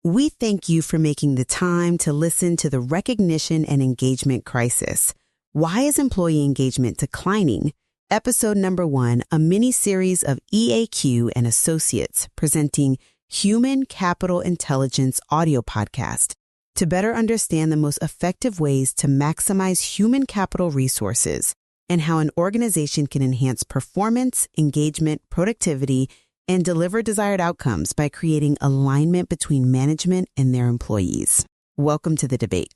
We thank you for making the time to listen to the Recognition and Engagement Crisis. Why is employee engagement declining? Episode number 1, a mini-series of EAQ and Associates presenting Human Capital Intelligence audio podcast to better understand the most effective ways to maximize human capital resources and how an organization can enhance performance, engagement, productivity, and deliver desired outcomes by creating alignment between management and their employees. Welcome to the debate.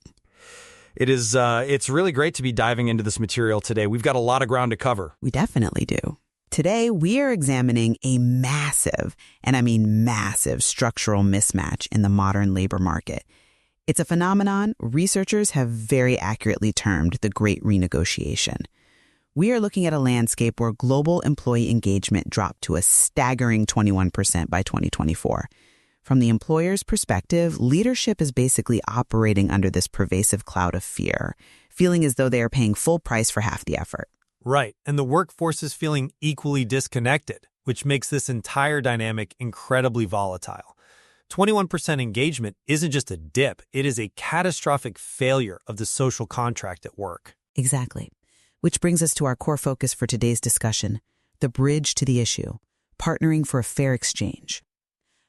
It's really great to be diving into this material today. We've got a lot of ground to cover. We definitely do. Today, we are examining a massive, and I mean massive, structural mismatch in the modern labor market. It's a phenomenon researchers have very accurately termed the Great Renegotiation. We are looking at a landscape where global employee engagement dropped to a staggering 21% by 2024. From the employer's perspective, leadership is basically operating under this pervasive cloud of fear, feeling as though they are paying full price for half the effort. Right, and the workforce is feeling equally disconnected, which makes this entire dynamic incredibly volatile. 21% engagement isn't just a dip, it is a catastrophic failure of the social contract at work. Exactly. Which brings us to our core focus for today's discussion, the bridge to the issue, partnering for a fair exchange.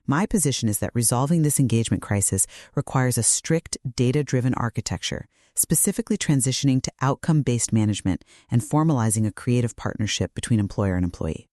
My position is that resolving this engagement crisis requires a strict data-driven architecture, specifically transitioning to outcome-based management and formalizing a creative partnership between employer and employee.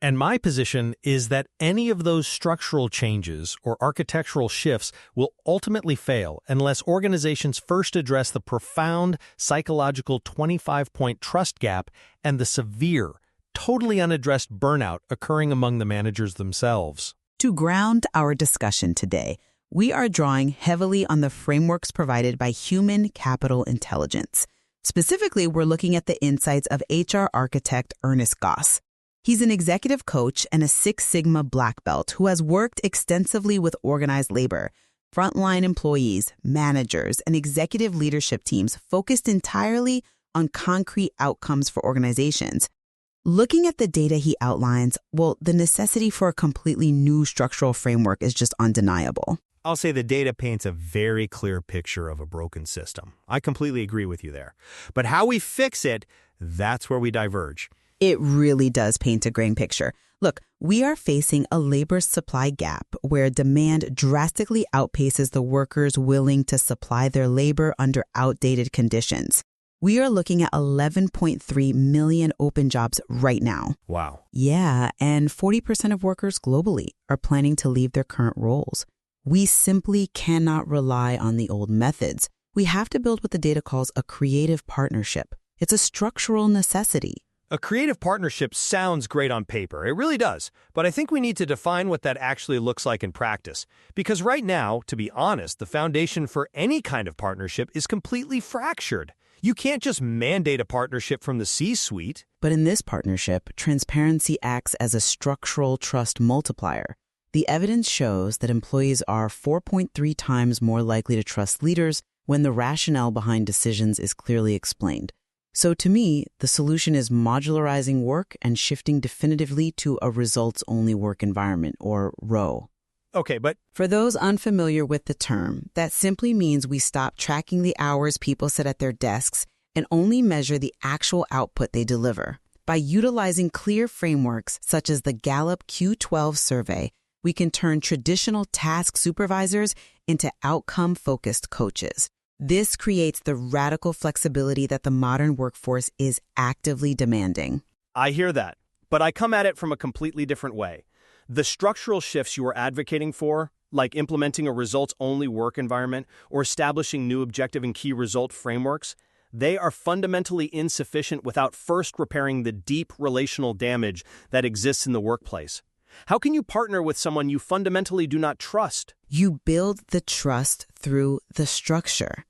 And my position is that any of those structural changes or architectural shifts will ultimately fail unless organizations first address the profound psychological 25-point trust gap and the severe, totally unaddressed burnout occurring among the managers themselves. To ground our discussion today, we are drawing heavily on the frameworks provided by Human Capital Intelligence. Specifically, we're looking at the insights of HR architect Ernest Goss. He's an executive coach and a Six Sigma black belt who has worked extensively with organized labor, frontline employees, managers, and executive leadership teams focused entirely on concrete outcomes for organizations. Looking at the data he outlines, the necessity for a completely new structural framework is just undeniable. I'll say the data paints a very clear picture of a broken system. I completely agree with you there. But how we fix it, that's where we diverge. It really does paint a gray picture. Look, we are facing a labor supply gap where demand drastically outpaces the workers willing to supply their labor under outdated conditions. We are looking at 11.3 million open jobs right now. Wow. Yeah, and 40% of workers globally are planning to leave their current roles. We simply cannot rely on the old methods. We have to build what the data calls a creative partnership. It's a structural necessity. A creative partnership sounds great on paper. It really does. But I think we need to define what that actually looks like in practice. Because right now, to be honest, the foundation for any kind of partnership is completely fractured. You can't just mandate a partnership from the C-suite. But in this partnership, transparency acts as a structural trust multiplier. The evidence shows that employees are 4.3 times more likely to trust leaders when the rationale behind decisions is clearly explained. So to me, the solution is modularizing work and shifting definitively to a results-only work environment, or ROE. Okay, but For those unfamiliar with the term, that simply means we stop tracking the hours people sit at their desks and only measure the actual output they deliver. By utilizing clear frameworks such as the Gallup Q12 survey, we can turn traditional task supervisors into outcome-focused coaches. This creates the radical flexibility that the modern workforce is actively demanding. I hear that. But I come at it from a completely different way. The structural shifts you are advocating for, like implementing a results-only work environment or establishing new objective and key result frameworks, they are fundamentally insufficient without first repairing the deep relational damage that exists in the workplace. How can you partner with someone you fundamentally do not trust? You build the trust through the structure.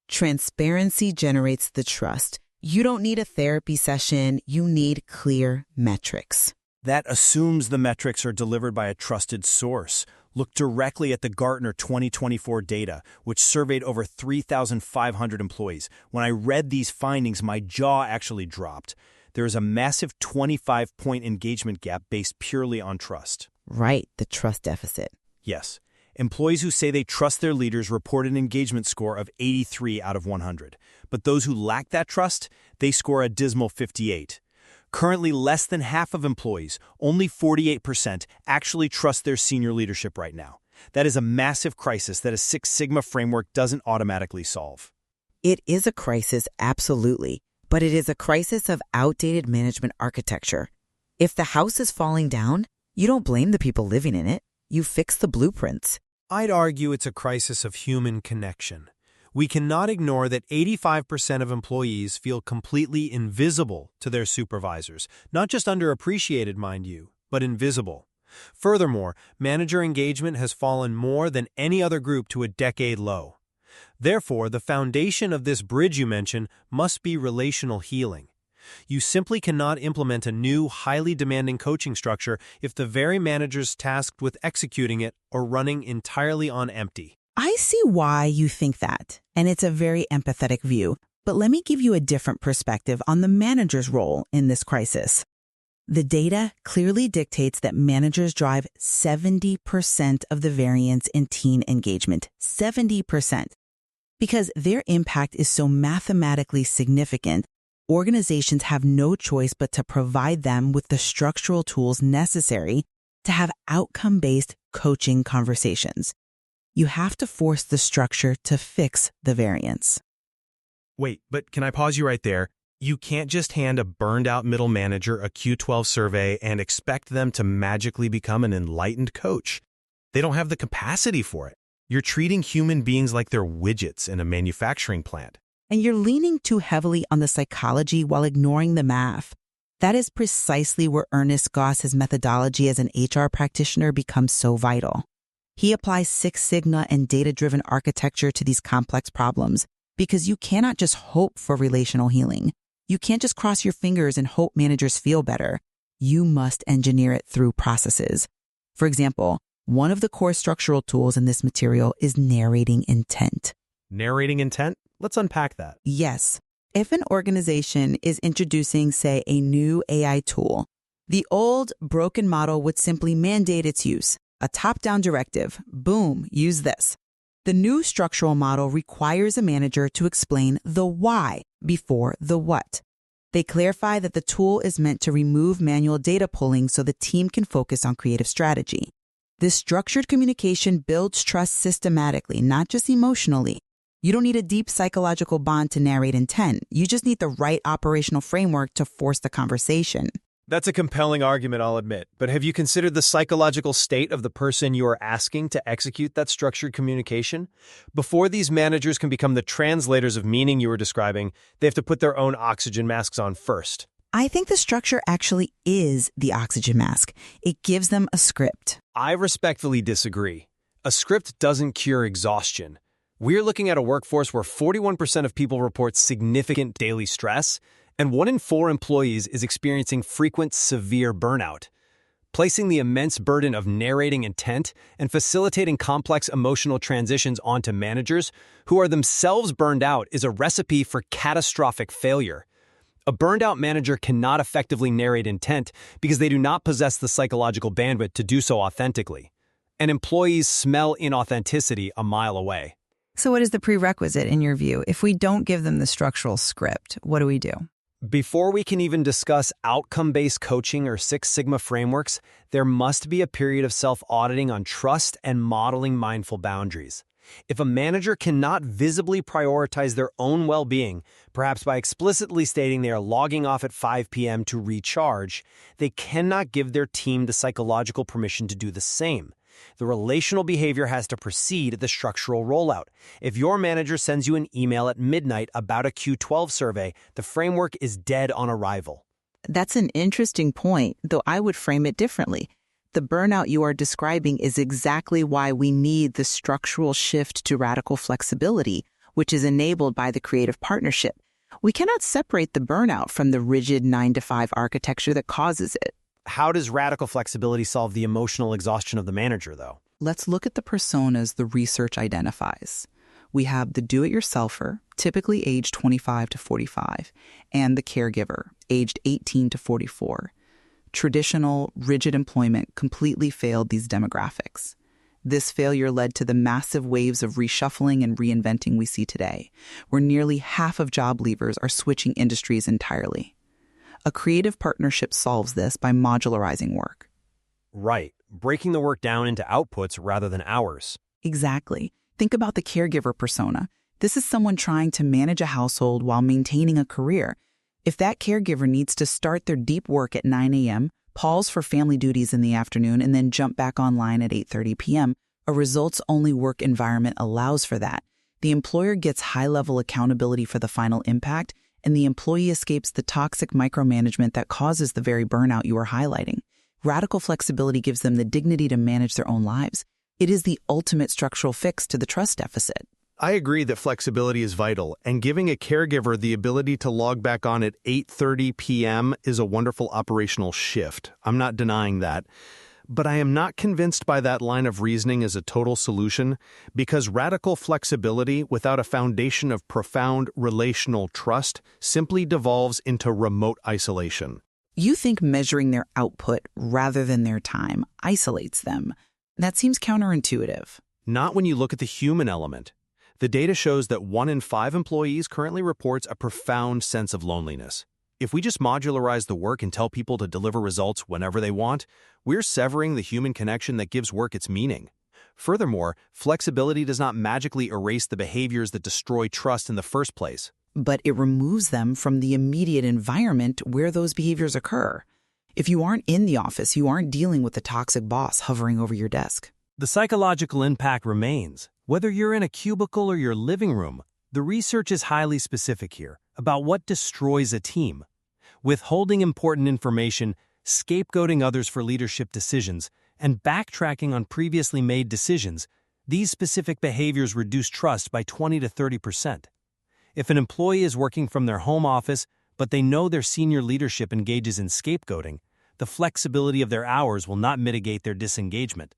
Transparency generates the trust. You don't need a therapy session. You need clear metrics. That assumes the metrics are delivered by a trusted source. Look directly at the Gartner 2024 data, which surveyed over 3,500 employees. When I read these findings, my jaw actually dropped. There is a massive 25-point engagement gap based purely on trust. Right, the trust deficit. Yes. Employees who say they trust their leaders report an engagement score of 83 out of 100. But those who lack that trust, they score a dismal 58. Currently, less than half of employees, only 48%, actually trust their senior leadership right now. That is a massive crisis that a Six Sigma framework doesn't automatically solve. It is a crisis, absolutely, but it is a crisis of outdated management architecture. If the house is falling down, you don't blame the people living in it. You fix the blueprints. I'd argue it's a crisis of human connection. We cannot ignore that 85% of employees feel completely invisible to their supervisors, not just underappreciated, mind you, but invisible. Furthermore, manager engagement has fallen more than any other group to a decade low. Therefore, the foundation of this bridge you mentioned must be relational healing. You simply cannot implement a new, highly demanding coaching structure if the very managers tasked with executing it are running entirely on empty. I see why you think that, and it's a very empathetic view, but let me give you a different perspective on the manager's role in this crisis. The data clearly dictates that managers drive 70% of the variance in teen engagement. 70%. Because their impact is so mathematically significant, organizations have no choice but to provide them with the structural tools necessary to have outcome-based coaching conversations. You have to force the structure to fix the variance. Wait, but can I pause you right there? You can't just hand a burned-out middle manager a Q12 survey and expect them to magically become an enlightened coach. They don't have the capacity for it. You're treating human beings like they're widgets in a manufacturing plant. And you're leaning too heavily on the psychology while ignoring the math. That is precisely where Ernest Goss's methodology as an HR practitioner becomes so vital. He applies Six Sigma and data-driven architecture to these complex problems because you cannot just hope for relational healing. You can't just cross your fingers and hope managers feel better. You must engineer it through processes. For example, one of the core structural tools in this material is narrating intent. Narrating intent? Let's unpack that. Yes. If an organization is introducing, say, a new AI tool, the old broken model would simply mandate its use. A top-down directive. Boom, use this. The new structural model requires a manager to explain the why before the what. They clarify that the tool is meant to remove manual data pulling so the team can focus on creative strategy. This structured communication builds trust systematically, not just emotionally. You don't need a deep psychological bond to narrate intent. You just need the right operational framework to force the conversation. That's a compelling argument, I'll admit. But have you considered the psychological state of the person you are asking to execute that structured communication? Before these managers can become the translators of meaning you were describing, they have to put their own oxygen masks on first. I think the structure actually is the oxygen mask. It gives them a script. I respectfully disagree. A script doesn't cure exhaustion. We're looking at a workforce where 41% of people report significant daily stress, and 1 in 4 employees is experiencing frequent, severe burnout. Placing the immense burden of narrating intent and facilitating complex emotional transitions onto managers who are themselves burned out is a recipe for catastrophic failure. A burned-out manager cannot effectively narrate intent because they do not possess the psychological bandwidth to do so authentically. And employees smell inauthenticity a mile away. So what is the prerequisite in your view? If we don't give them the structural script, what do we do? Before we can even discuss outcome-based coaching or Six Sigma frameworks, there must be a period of self-auditing on trust and modeling mindful boundaries. If a manager cannot visibly prioritize their own well-being, perhaps by explicitly stating they are logging off at 5 p.m. to recharge, they cannot give their team the psychological permission to do the same. The relational behavior has to precede the structural rollout. If your manager sends you an email at midnight about a Q12 survey, the framework is dead on arrival. That's an interesting point, though I would frame it differently. The burnout you are describing is exactly why we need the structural shift to radical flexibility, which is enabled by the creative partnership. We cannot separate the burnout from the rigid 9-to-5 architecture that causes it. How does radical flexibility solve the emotional exhaustion of the manager, though? Let's look at the personas the research identifies. We have the do-it-yourselfer, typically aged 25 to 45, and the caregiver, aged 18 to 44. Traditional, rigid employment completely failed these demographics. This failure led to the massive waves of reshuffling and reinventing we see today, where nearly half of job leavers are switching industries entirely. A creative partnership solves this by modularizing work. Right, breaking the work down into outputs rather than hours. Exactly. Think about the caregiver persona. This is someone trying to manage a household while maintaining a career. If that caregiver needs to start their deep work at 9 a.m., pause for family duties in the afternoon, and then jump back online at 8:30 p.m., a results-only work environment allows for that. The employer gets high-level accountability for the final impact, and the employee escapes the toxic micromanagement that causes the very burnout you are highlighting. Radical flexibility gives them the dignity to manage their own lives. It is the ultimate structural fix to the trust deficit. I agree that flexibility is vital, and giving a caregiver the ability to log back on at 8:30 p.m. is a wonderful operational shift. I'm not denying that. But I am not convinced by that line of reasoning as a total solution, because radical flexibility without a foundation of profound relational trust simply devolves into remote isolation. You think measuring their output rather than their time isolates them. That seems counterintuitive. Not when you look at the human element. The data shows that 1 in 5 employees currently reports a profound sense of loneliness. If we just modularize the work and tell people to deliver results whenever they want, we're severing the human connection that gives work its meaning. Furthermore, flexibility does not magically erase the behaviors that destroy trust in the first place. But it removes them from the immediate environment where those behaviors occur. If you aren't in the office, you aren't dealing with the toxic boss hovering over your desk. The psychological impact remains. Whether you're in a cubicle or your living room, the research is highly specific here about what destroys a team. Withholding important information, scapegoating others for leadership decisions, and backtracking on previously made decisions, these specific behaviors reduce trust by 20 to 30%. If an employee is working from their home office, but they know their senior leadership engages in scapegoating, the flexibility of their hours will not mitigate their disengagement.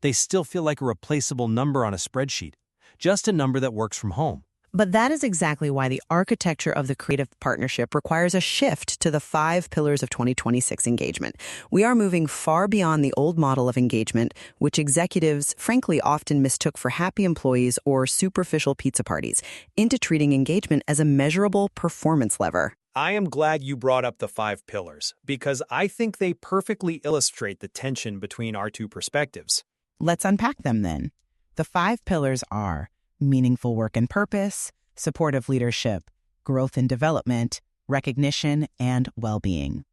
They still feel like a replaceable number on a spreadsheet, just a number that works from home. But that is exactly why the architecture of the creative partnership requires a shift to the 5 pillars of 2026 engagement. We are moving far beyond the old model of engagement, which executives frankly often mistook for happy employees or superficial pizza parties, into treating engagement as a measurable performance lever. I am glad you brought up the 5 pillars, because I think they perfectly illustrate the tension between our two perspectives. Let's unpack them then. The 5 pillars are meaningful work and purpose, supportive leadership, growth and development, recognition, and well-being.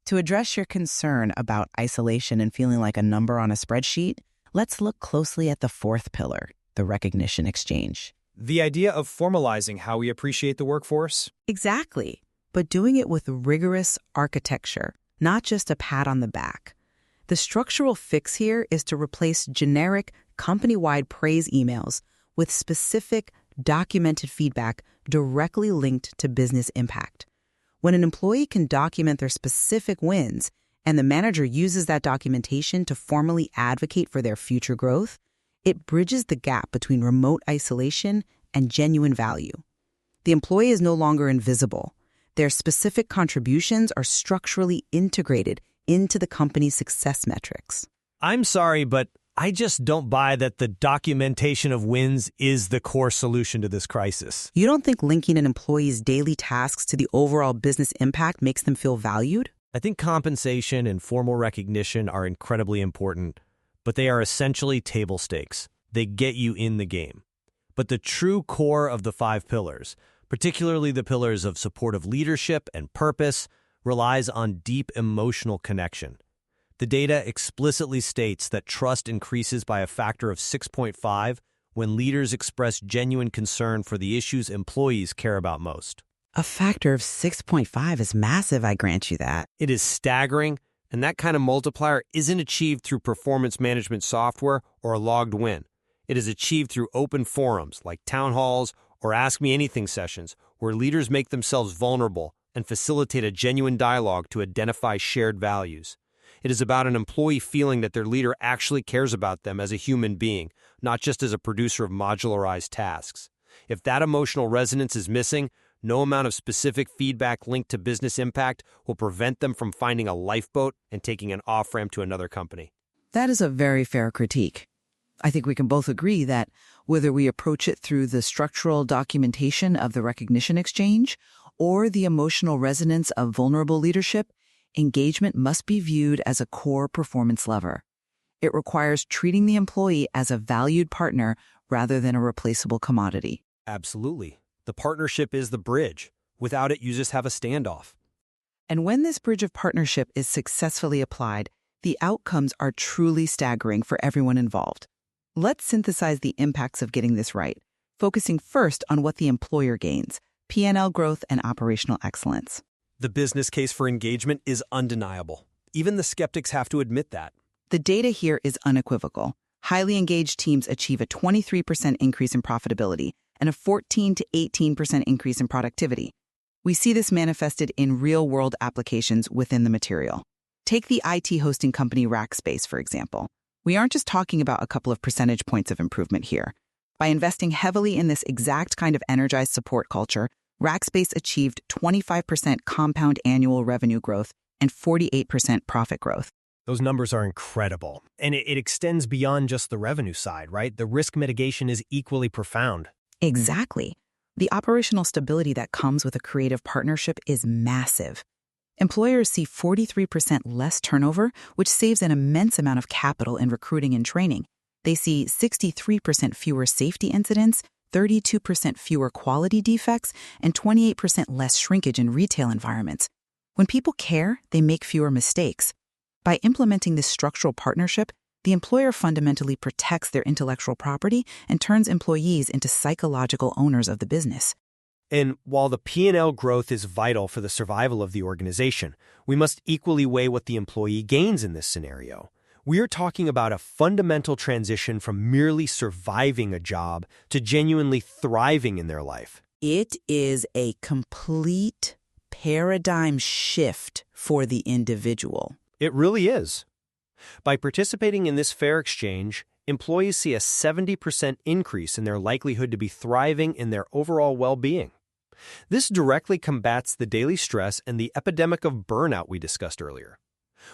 To address your concern about isolation and feeling like a number on a spreadsheet, let's look closely at the 4th pillar, the recognition exchange. The idea of formalizing how we appreciate the workforce? Exactly, but doing it with rigorous architecture, not just a pat on the back. The structural fix here is to replace generic, company-wide praise emails with specific, documented feedback directly linked to business impact. When an employee can document their specific wins and the manager uses that documentation to formally advocate for their future growth, it bridges the gap between remote isolation and genuine value. The employee is no longer invisible. Their specific contributions are structurally integrated into the company's success metrics. I'm sorry, but I just don't buy that the documentation of wins is the core solution to this crisis. You don't think linking an employee's daily tasks to the overall business impact makes them feel valued? I think compensation and formal recognition are incredibly important, but they are essentially table stakes. They get you in the game. But the true core of the 5 pillars, particularly the pillars of supportive leadership and purpose, relies on deep emotional connection. The data explicitly states that trust increases by a factor of 6.5 when leaders express genuine concern for the issues employees care about most. A factor of 6.5 is massive, I grant you that. It is staggering, and that kind of multiplier isn't achieved through performance management software or a logged win. It is achieved through open forums like town halls or Ask Me Anything sessions where leaders make themselves vulnerable and facilitate a genuine dialogue to identify shared values. It is about an employee feeling that their leader actually cares about them as a human being, not just as a producer of modularized tasks. If that emotional resonance is missing, no amount of specific feedback linked to business impact will prevent them from finding a lifeboat and taking an off-ramp to another company. That is a very fair critique. I think we can both agree that whether we approach it through the structural documentation of the recognition exchange or the emotional resonance of vulnerable leadership, engagement must be viewed as a core performance lever. It requires treating the employee as a valued partner rather than a replaceable commodity. Absolutely. The partnership is the bridge. Without it, you just have a standoff. And when this bridge of partnership is successfully applied, the outcomes are truly staggering for everyone involved. Let's synthesize the impacts of getting this right, focusing first on what the employer gains: P&L growth and operational excellence. The business case for engagement is undeniable. Even the skeptics have to admit that. The data here is unequivocal. Highly engaged teams achieve a 23% increase in profitability and a 14 to 18% increase in productivity. We see this manifested in real-world applications within the material. Take the IT hosting company Rackspace, for example. We aren't just talking about a couple of percentage points of improvement here. By investing heavily in this exact kind of energized support culture, Rackspace achieved 25% compound annual revenue growth and 48% profit growth. Those numbers are incredible. And it extends beyond just the revenue side, right? The risk mitigation is equally profound. Exactly. The operational stability that comes with a creative partnership is massive. Employers see 43% less turnover, which saves an immense amount of capital in recruiting and training. They see 63% fewer safety incidents, 32% fewer quality defects, and 28% less shrinkage in retail environments. When people care, they make fewer mistakes. By implementing this structural partnership, the employer fundamentally protects their intellectual property and turns employees into psychological owners of the business. And while the P&L growth is vital for the survival of the organization, we must equally weigh what the employee gains in this scenario. We are talking about a fundamental transition from merely surviving a job to genuinely thriving in their life. It is a complete paradigm shift for the individual. It really is. By participating in this fair exchange, employees see a 70% increase in their likelihood to be thriving in their overall well-being. This directly combats the daily stress and the epidemic of burnout we discussed earlier.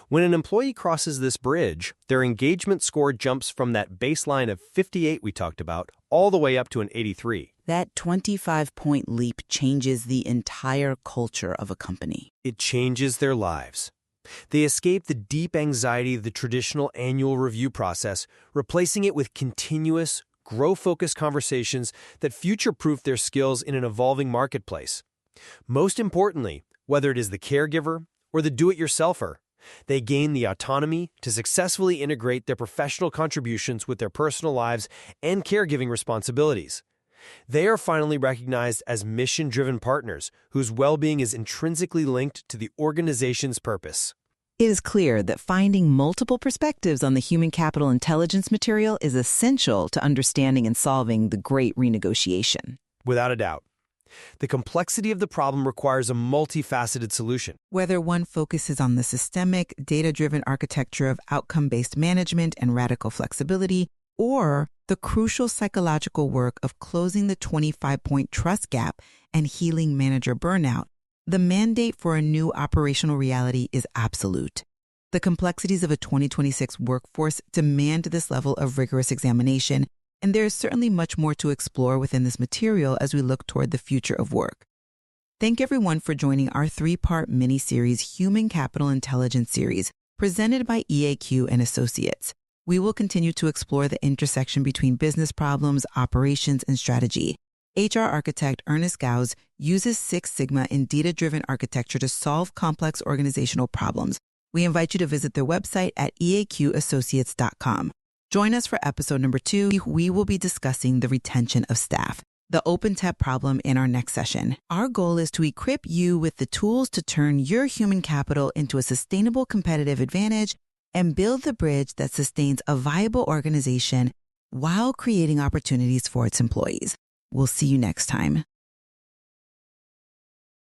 When an employee crosses this bridge, their engagement score jumps from that baseline of 58 we talked about all the way up to an 83. That 25-point leap changes the entire culture of a company. It changes their lives. They escape the deep anxiety of the traditional annual review process, replacing it with continuous, grow-focused conversations that future-proof their skills in an evolving marketplace. Most importantly, whether it is the caregiver or the do-it-yourselfer, they gain the autonomy to successfully integrate their professional contributions with their personal lives and caregiving responsibilities. They are finally recognized as mission-driven partners whose well-being is intrinsically linked to the organization's purpose. It is clear that finding multiple perspectives on the human capital intelligence material is essential to understanding and solving the great renegotiation. Without a doubt. The complexity of the problem requires a multifaceted solution. Whether one focuses on the systemic, data-driven architecture of outcome-based management and radical flexibility, or the crucial psychological work of closing the 25-point trust gap and healing manager burnout, the mandate for a new operational reality is absolute. The complexities of a 2026 workforce demand this level of rigorous examination, and there is certainly much more to explore within this material as we look toward the future of work. Thank everyone for joining our 3-part mini-series Human Capital Intelligence series, presented by EAQ and Associates. We will continue to explore the intersection between business problems, operations, and strategy. HR architect Ernest Gauss uses Six Sigma in data-driven architecture to solve complex organizational problems. We invite you to visit their website at eaqassociates.com. Join us for episode number 2. We will be discussing the retention of staff, the open tab problem, in our next session. Our goal is to equip you with the tools to turn your human capital into a sustainable competitive advantage and build the bridge that sustains a viable organization while creating opportunities for its employees. We'll see you next time.